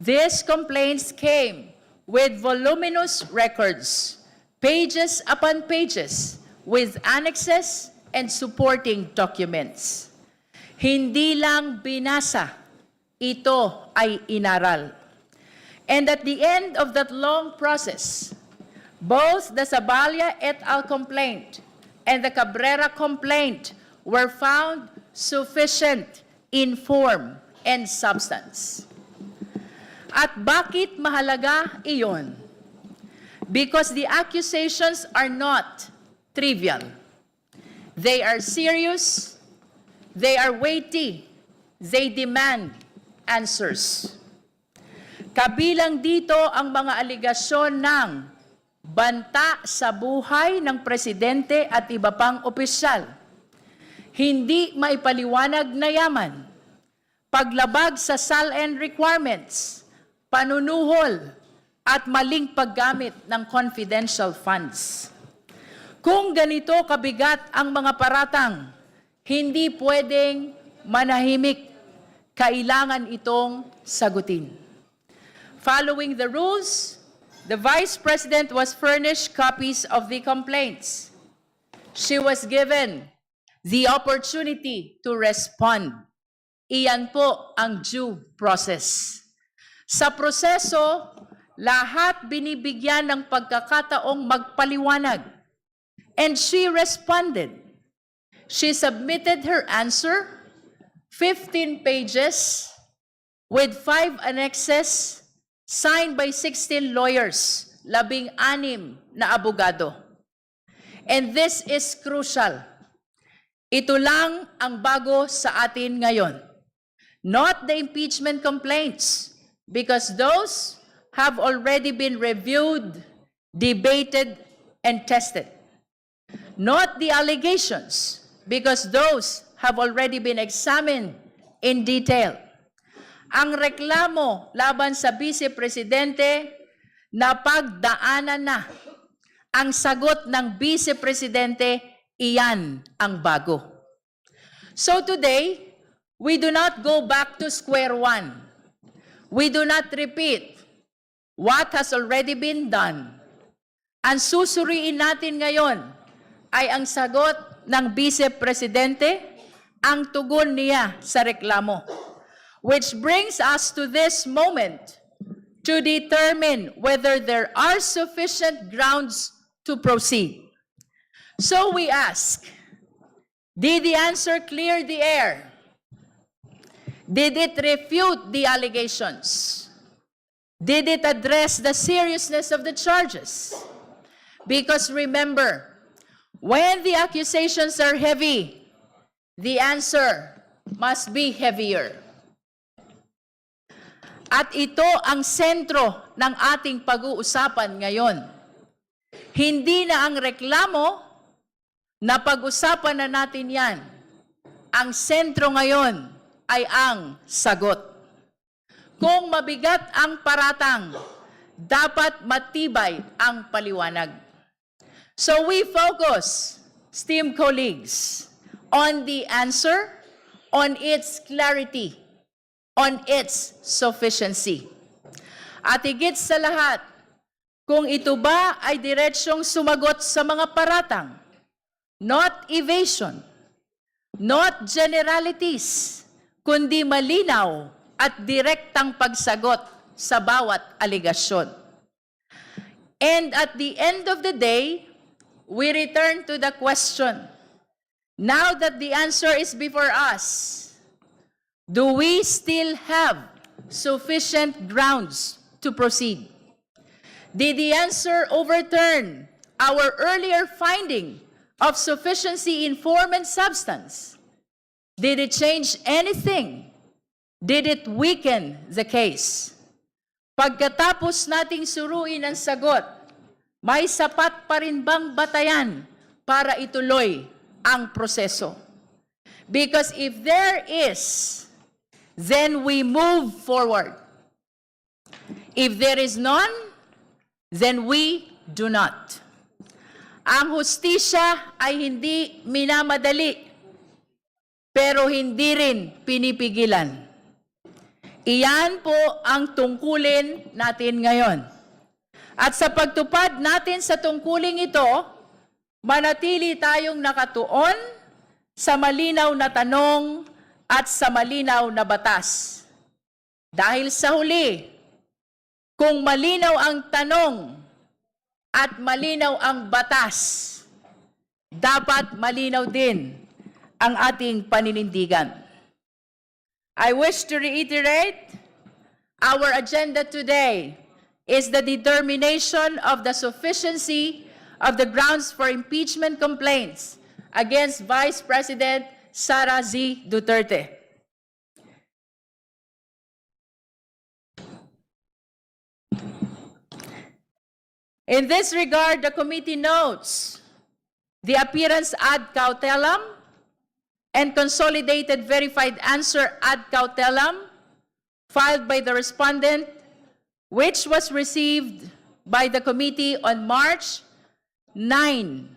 These complaints came with voluminous records, pages upon pages, with annexes and supporting documents. Hindi lang binasa, ito ay inaral. And at the end of that long process, both the Zabalia et al. Complaint and the Cabrera complaint were found sufficient in form and substance. At bakit mahalaga iyon? Because the accusations are not trivial. They are serious, they are weighty, they demand answers. Kabilang dito ang mga aligasyon ng banta sa buhay ng presidente at iba pang opisyal, hindi maipaliwanag na yaman, paglabag sa SALN requirements, panunuhol, at maling paggamit ng confidential funds. Kung ganito kabigat ang mga paratang, hindi pwedeng manahimik, kailangan itong sagutin. Following the rules, the Vice President was furnished copies of the complaints. She was given the opportunity to respond. Iyan po ang due process. Sa proseso, lahat binibigyan ng pagkakataong magpaliwanag. And she responded. She submitted her answer, 15 pages, with 5 annexes, signed by 16 lawyers, 16 na abogado. And this is crucial. Ito lang ang bago sa atin ngayon. Not the impeachment complaints, because those have already been reviewed, debated, and tested. Not the allegations, because those have already been examined in detail. Ang reklamo laban sa Vice Presidente na pagdaanan na. Ang sagot ng Vice Presidente, iyan ang bago. So today, we do not go back to square one. We do not repeat what has already been done. Ang susuriin natin ngayon ay ang sagot ng Vice Presidente, ang tugon niya sa reklamo. Which brings us to this moment to determine whether there are sufficient grounds to proceed. So we ask, did the answer clear the air? Did it refute the allegations? Did it address the seriousness of the charges? Because remember, when the accusations are heavy, the answer must be heavier. At ito ang sentro ng ating pag-uusapan ngayon. Hindi na ang reklamo, na pag-usapan na natin yan. Ang sentro ngayon ay ang sagot. Kung mabigat ang paratang, dapat matibay ang paliwanag. So we focus, esteemed colleagues, on the answer, on its clarity, on its sufficiency. At higit sa lahat, kung ito ba ay diretsyong sumagot sa mga paratang, not evasion, not generalities, kundi malinaw at direktang pagsagot sa bawat aligasyon. And at the end of the day, we return to the question, now that the answer is before us, do we still have sufficient grounds to proceed? Did the answer overturn our earlier finding of sufficiency in form and substance? Did it change anything? Did it weaken the case? Pagkatapos nating suruin ang sagot, may sapat pa rin bang batayan para ituloy ang proseso? Because if there is, then we move forward. If there is none, then we do not. Ang hustisya ay hindi minamadali, pero hindi rin pinipigilan. Iyan po ang tungkulin natin ngayon. At sa pagtupad natin sa tungkuling ito, manatili tayong nakatuon sa malinaw na tanong at sa malinaw na batas. Dahil sa huli, kung malinaw ang tanong at malinaw ang batas, dapat malinaw din ang ating paninindigan. I wish to reiterate, our agenda today is the determination of the sufficiency of the grounds for impeachment complaints against Vice President Sara Z. Duterte. In this regard, the committee notes the appearance ad cautelam and consolidated verified answer ad cautelam filed by the respondent, which was received by the committee on March 9,